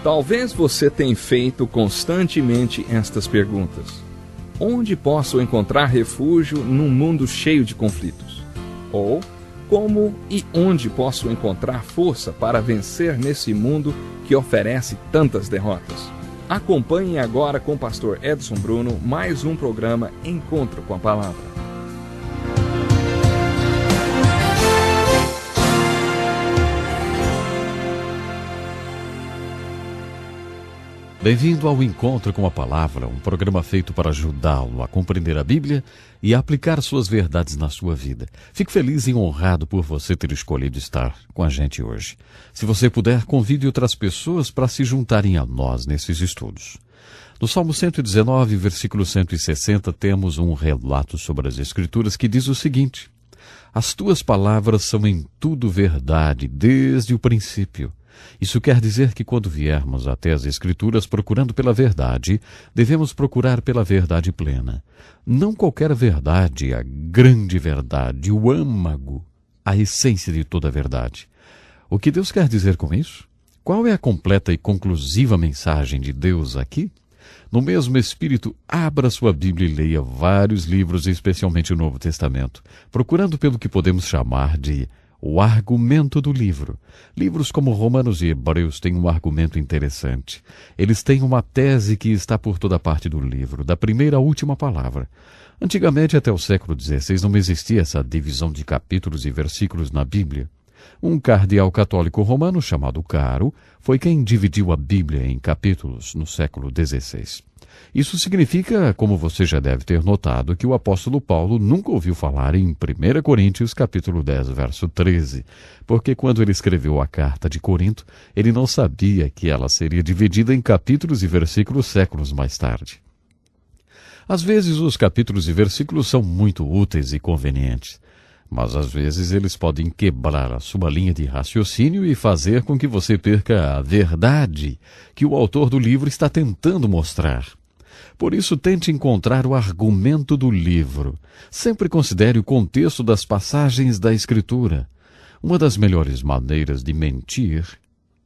Talvez você tenha feito constantemente estas perguntas. Onde posso encontrar refúgio num mundo cheio de conflitos? Ou, como e onde posso encontrar força para vencer nesse mundo que oferece tantas derrotas? Acompanhe agora com o pastor Edson Bruno mais um programa Encontro com a Palavra. Bem-vindo ao Encontro com a Palavra, um programa feito para ajudá-lo a compreender a Bíblia e a aplicar suas verdades na sua vida. Fico feliz e honrado por você ter escolhido estar com a gente hoje. Se você puder, convide outras pessoas para se juntarem a nós nesses estudos. No Salmo 119, versículo 160, temos um relato sobre as Escrituras que diz o seguinte: As tuas palavras são em tudo verdade, desde o princípio. Isso quer dizer que quando viermos até as Escrituras procurando pela verdade, devemos procurar pela verdade plena. Não qualquer verdade, a grande verdade, o âmago, a essência de toda a verdade. O que Deus quer dizer com isso? Qual é a completa e conclusiva mensagem de Deus aqui? No mesmo espírito, abra sua Bíblia e leia vários livros, especialmente o Novo Testamento, procurando pelo que podemos chamar de o argumento do livro. Livros como Romanos e Hebreus têm um argumento interessante. Eles têm uma tese que está por toda parte do livro, da primeira à última palavra. Antigamente, até o século XVI, não existia essa divisão de capítulos e versículos na Bíblia. Um cardeal católico romano chamado Caro foi quem dividiu a Bíblia em capítulos no século XVI. Isso significa, como você já deve ter notado, que o apóstolo Paulo nunca ouviu falar em 1 Coríntios capítulo 10, verso 13, porque quando ele escreveu a carta de Corinto, ele não sabia que ela seria dividida em capítulos e versículos séculos mais tarde. Às vezes os capítulos e versículos são muito úteis e convenientes, mas às vezes eles podem quebrar a sua linha de raciocínio e fazer com que você perca a verdade que o autor do livro está tentando mostrar. Por isso, tente encontrar o argumento do livro. Sempre considere o contexto das passagens da Escritura. Uma das melhores maneiras de mentir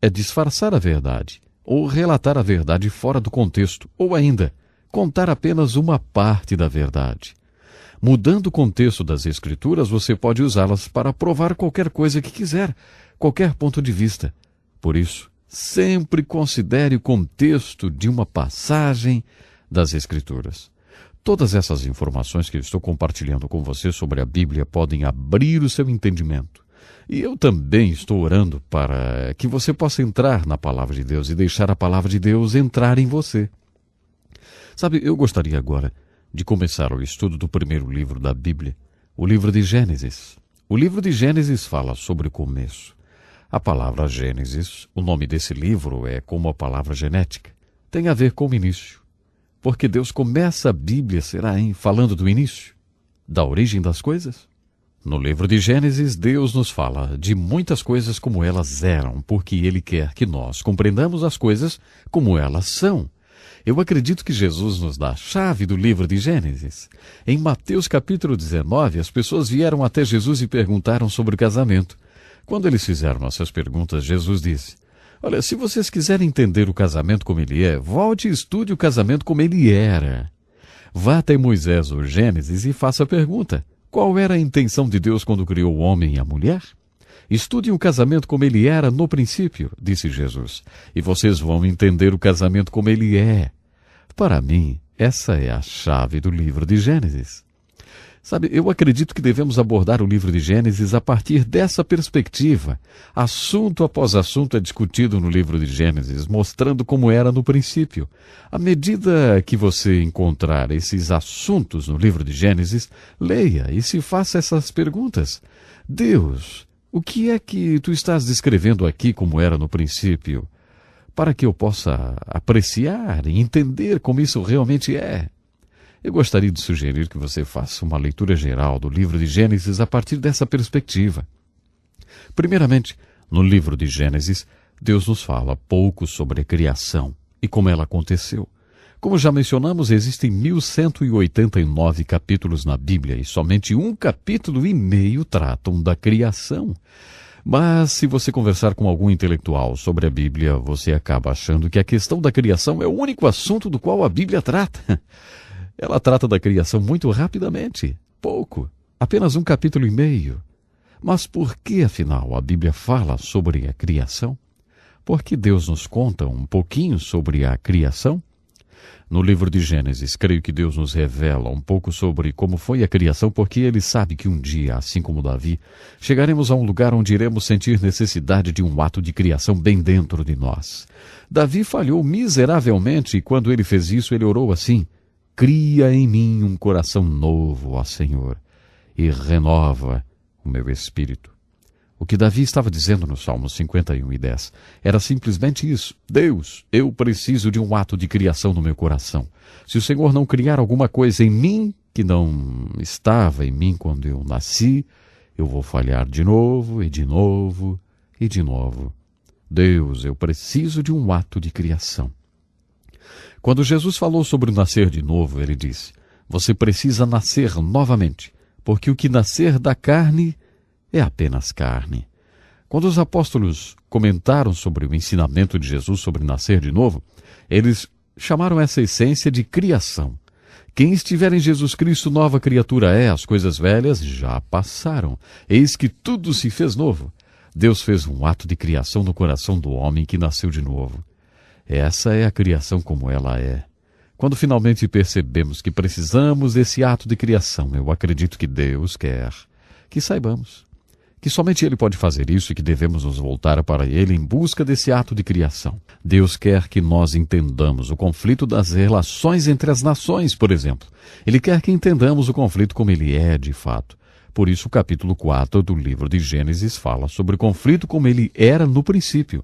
é disfarçar a verdade, ou relatar a verdade fora do contexto, ou ainda, contar apenas uma parte da verdade. Mudando o contexto das Escrituras, você pode usá-las para provar qualquer coisa que quiser, qualquer ponto de vista. Por isso, sempre considere o contexto de uma passagem das Escrituras. Todas essas informações que eu estou compartilhando com você sobre a Bíblia podem abrir o seu entendimento. E eu também estou orando para que você possa entrar na Palavra de Deus e deixar a Palavra de Deus entrar em você. Sabe, eu gostaria agora de começar o estudo do primeiro livro da Bíblia, o livro de Gênesis. O livro de Gênesis fala sobre o começo. A palavra Gênesis, o nome desse livro é como a palavra genética. Tem a ver com o início. Porque Deus começa a Bíblia, falando do início, da origem das coisas. No livro de Gênesis, Deus nos fala de muitas coisas como elas eram, porque Ele quer que nós compreendamos as coisas como elas são. Eu acredito que Jesus nos dá a chave do livro de Gênesis. Em Mateus capítulo 19, as pessoas vieram até Jesus e perguntaram sobre o casamento. Quando eles fizeram essas perguntas, Jesus disse: Olha, se vocês quiserem entender o casamento como ele é, volte e estude o casamento como ele era. Vá até Moisés ou Gênesis e faça a pergunta: qual era a intenção de Deus quando criou o homem e a mulher? Estudem o casamento como ele era no princípio, disse Jesus, e vocês vão entender o casamento como ele é. Para mim, essa é a chave do livro de Gênesis. Sabe, eu acredito que devemos abordar o livro de Gênesis a partir dessa perspectiva. Assunto após assunto é discutido no livro de Gênesis, mostrando como era no princípio. À medida que você encontrar esses assuntos no livro de Gênesis, leia e se faça essas perguntas. Deus, o que é que tu estás descrevendo aqui como era no princípio? Para que eu possa apreciar e entender como isso realmente é. Eu gostaria de sugerir que você faça uma leitura geral do livro de Gênesis a partir dessa perspectiva. Primeiramente, no livro de Gênesis, Deus nos fala pouco sobre a criação e como ela aconteceu. Como já mencionamos, existem 1189 capítulos na Bíblia e somente 1,5 capítulos tratam da criação. Mas se você conversar com algum intelectual sobre a Bíblia, você acaba achando que a questão da criação é o único assunto do qual a Bíblia trata. Ela trata da criação muito rapidamente, pouco, apenas 1,5 capítulos. Mas por que, afinal, a Bíblia fala sobre a criação? Por que Deus nos conta um pouquinho sobre a criação? No livro de Gênesis, creio que Deus nos revela um pouco sobre como foi a criação, porque Ele sabe que um dia, assim como Davi, chegaremos a um lugar onde iremos sentir necessidade de um ato de criação bem dentro de nós. Davi falhou miseravelmente e quando ele fez isso, ele orou assim: cria em mim um coração novo, ó Senhor, e renova o meu espírito. O que Davi estava dizendo no Salmo 51:10 era simplesmente isso: Deus, eu preciso de um ato de criação no meu coração. Se o Senhor não criar alguma coisa em mim que não estava em mim quando eu nasci, eu vou falhar de novo e de novo e de novo. Deus, eu preciso de um ato de criação. Quando Jesus falou sobre o nascer de novo, ele disse: você precisa nascer novamente, porque o que nascer da carne é apenas carne. Quando os apóstolos comentaram sobre o ensinamento de Jesus sobre nascer de novo, eles chamaram essa essência de criação. Quem estiver em Jesus Cristo, nova criatura é, as coisas velhas já passaram. Eis que tudo se fez novo. Deus fez um ato de criação no coração do homem que nasceu de novo. Essa é a criação como ela é. Quando finalmente percebemos que precisamos desse ato de criação, eu acredito que Deus quer que saibamos que somente Ele pode fazer isso e que devemos nos voltar para Ele em busca desse ato de criação. Deus quer que nós entendamos o conflito das relações entre as nações, por exemplo. Ele quer que entendamos o conflito como ele é de fato. Por isso o capítulo 4 do livro de Gênesis fala sobre o conflito como ele era no princípio.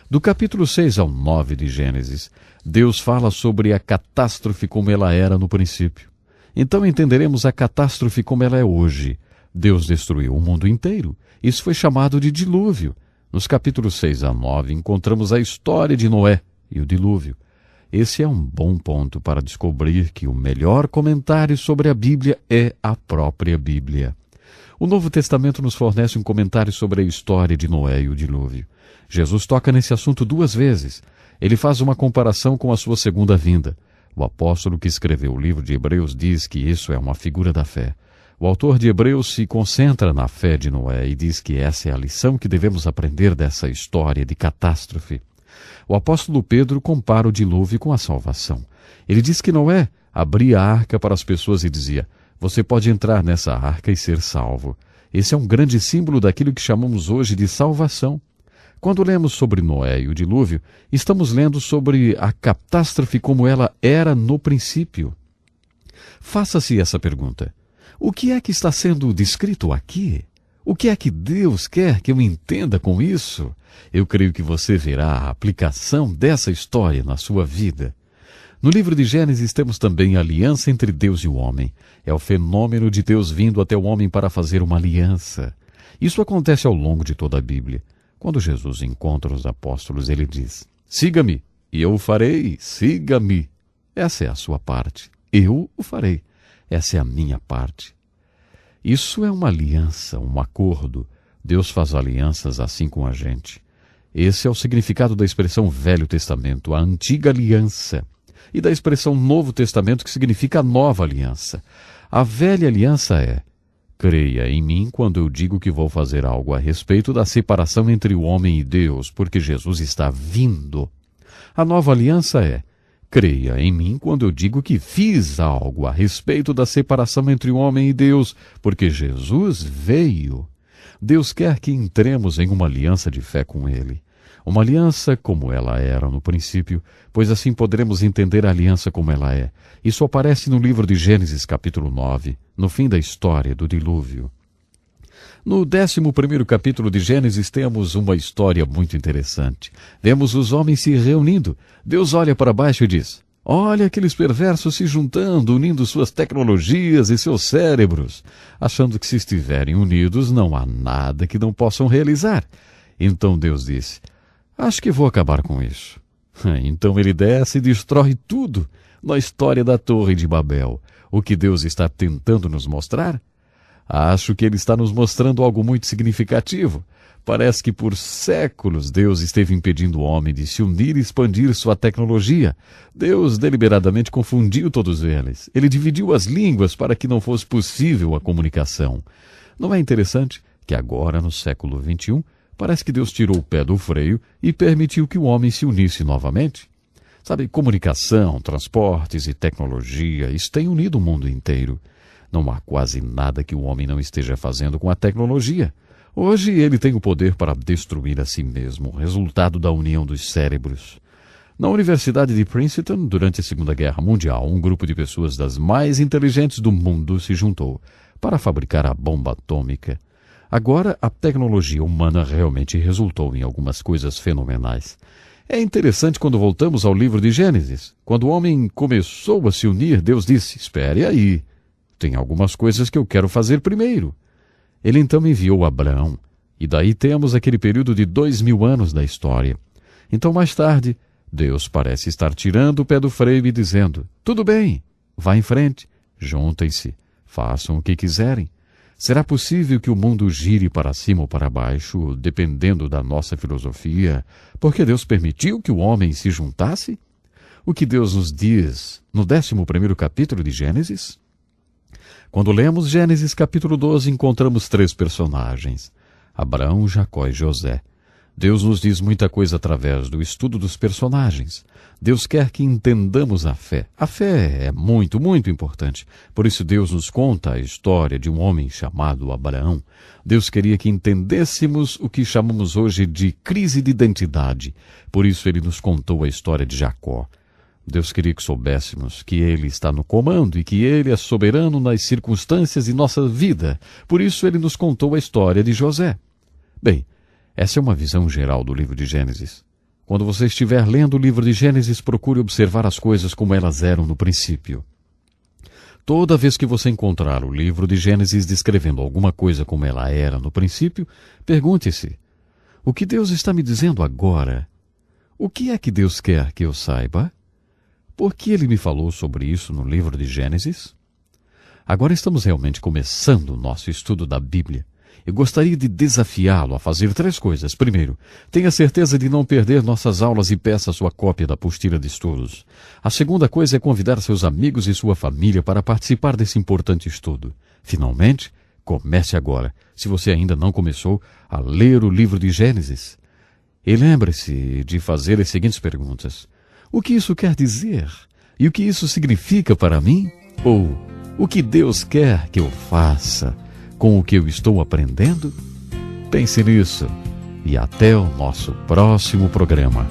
Do capítulo 6 ao 9 de Gênesis, Deus fala sobre a catástrofe como ela era no princípio. Então entenderemos a catástrofe como ela é hoje. Deus destruiu o mundo inteiro. Isso foi chamado de dilúvio. Nos capítulos 6 a 9 encontramos a história de Noé e o dilúvio. Esse é um bom ponto para descobrir que o melhor comentário sobre a Bíblia é a própria Bíblia. O Novo Testamento nos fornece um comentário sobre a história de Noé e o dilúvio. Jesus toca nesse assunto 2 vezes. Ele faz uma comparação com a sua segunda vinda. O apóstolo que escreveu o livro de Hebreus diz que isso é uma figura da fé. O autor de Hebreus se concentra na fé de Noé e diz que essa é a lição que devemos aprender dessa história de catástrofe. O apóstolo Pedro compara o dilúvio com a salvação. Ele diz que Noé abria a arca para as pessoas e dizia: você pode entrar nessa arca e ser salvo. Esse é um grande símbolo daquilo que chamamos hoje de salvação. Quando lemos sobre Noé e o dilúvio, estamos lendo sobre a catástrofe como ela era no princípio. Faça-se essa pergunta: o que é que está sendo descrito aqui? O que é que Deus quer que eu entenda com isso? Eu creio que você verá a aplicação dessa história na sua vida. No livro de Gênesis temos também a aliança entre Deus e o homem. É o fenômeno de Deus vindo até o homem para fazer uma aliança. Isso acontece ao longo de toda a Bíblia. Quando Jesus encontra os apóstolos, ele diz: siga-me, e eu o farei, siga-me. Essa é a sua parte. Eu o farei. Essa é a minha parte. Isso é uma aliança, um acordo. Deus faz alianças assim com a gente. Esse é o significado da expressão Velho Testamento, a antiga aliança, e da expressão Novo Testamento, que significa a nova aliança. A velha aliança é: creia em mim quando eu digo que vou fazer algo a respeito da separação entre o homem e Deus, porque Jesus está vindo. A nova aliança é: creia em mim quando eu digo que fiz algo a respeito da separação entre o homem e Deus, porque Jesus veio. Deus quer que entremos em uma aliança de fé com Ele. Uma aliança como ela era no princípio, pois assim poderemos entender a aliança como ela é. Isso aparece no livro de Gênesis capítulo 9, no fim da história do dilúvio. No 11º capítulo de Gênesis temos uma história muito interessante. Vemos os homens se reunindo. Deus olha para baixo e diz: olha aqueles perversos se juntando, unindo suas tecnologias e seus cérebros, achando que se estiverem unidos não há nada que não possam realizar. Então Deus disse: acho que vou acabar com isso. Então ele desce e destrói tudo. Na história da Torre de Babel, o que Deus está tentando nos mostrar? Acho que ele está nos mostrando algo muito significativo. Parece que por séculos Deus esteve impedindo o homem de se unir e expandir sua tecnologia. Deus deliberadamente confundiu todos eles. Ele dividiu as línguas para que não fosse possível a comunicação. Não é interessante que agora, no século XXI, parece que Deus tirou o pé do freio e permitiu que o homem se unisse novamente? Sabe, comunicação, transportes e tecnologia, isso tem unido o mundo inteiro. Não há quase nada que o homem não esteja fazendo com a tecnologia. Hoje ele tem o poder para destruir a si mesmo, resultado da união dos cérebros. Na Universidade de Princeton, durante a Segunda Guerra Mundial, um grupo de pessoas das mais inteligentes do mundo se juntou para fabricar a bomba atômica. Agora, a tecnologia humana realmente resultou em algumas coisas fenomenais. É interessante quando voltamos ao livro de Gênesis. Quando o homem começou a se unir, Deus disse, espere aí, tem algumas coisas que eu quero fazer primeiro. Ele então enviou Abraão, e daí temos aquele período de 2000 anos da história. Então, mais tarde, Deus parece estar tirando o pé do freio e dizendo, tudo bem, vá em frente, juntem-se, façam o que quiserem. Será possível que o mundo gire para cima ou para baixo, dependendo da nossa filosofia, porque Deus permitiu que o homem se juntasse? O que Deus nos diz no 11º capítulo de Gênesis? Quando lemos Gênesis capítulo 12, encontramos 3 personagens, Abraão, Jacó e José. Deus nos diz muita coisa através do estudo dos personagens. Deus quer que entendamos a fé. A fé é muito, muito importante. Por isso Deus nos conta a história de um homem chamado Abraão. Deus queria que entendêssemos o que chamamos hoje de crise de identidade. Por isso ele nos contou a história de Jacó. Deus queria que soubéssemos que Ele está no comando e que Ele é soberano nas circunstâncias de nossa vida. Por isso Ele nos contou a história de José. Bem, essa é uma visão geral do livro de Gênesis. Quando você estiver lendo o livro de Gênesis, procure observar as coisas como elas eram no princípio. Toda vez que você encontrar o livro de Gênesis descrevendo alguma coisa como ela era no princípio, pergunte-se, o que Deus está me dizendo agora? O que é que Deus quer que eu saiba? Por que ele me falou sobre isso no livro de Gênesis? Agora estamos realmente começando o nosso estudo da Bíblia. Eu gostaria de desafiá-lo a fazer 3 coisas. Primeiro, tenha certeza de não perder nossas aulas e peça sua cópia da apostila de estudos. A segunda coisa é convidar seus amigos e sua família para participar desse importante estudo. Finalmente, comece agora, se você ainda não começou, a ler o livro de Gênesis. E lembre-se de fazer as seguintes perguntas. O que isso quer dizer? E o que isso significa para mim? Ou, o que Deus quer que eu faça com o que eu estou aprendendo? Pense nisso e até o nosso próximo programa.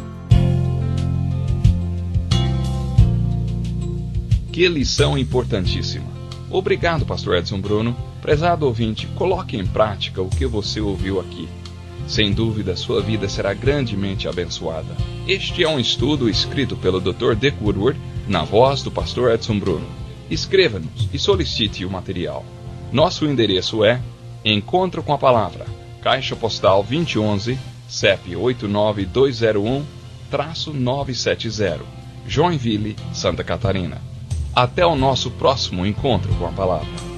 Que lição importantíssima. Obrigado, Pastor Edson Bruno. Prezado ouvinte, coloque em prática o que você ouviu aqui. Sem dúvida, sua vida será grandemente abençoada. Este é um estudo escrito pelo Dr. Dick Woodward, na voz do Pastor Edson Bruno. Escreva-nos e solicite o material. Nosso endereço é Encontro com a Palavra, Caixa Postal 2011, CEP 89201-970, Joinville, Santa Catarina. Até o nosso próximo Encontro com a Palavra.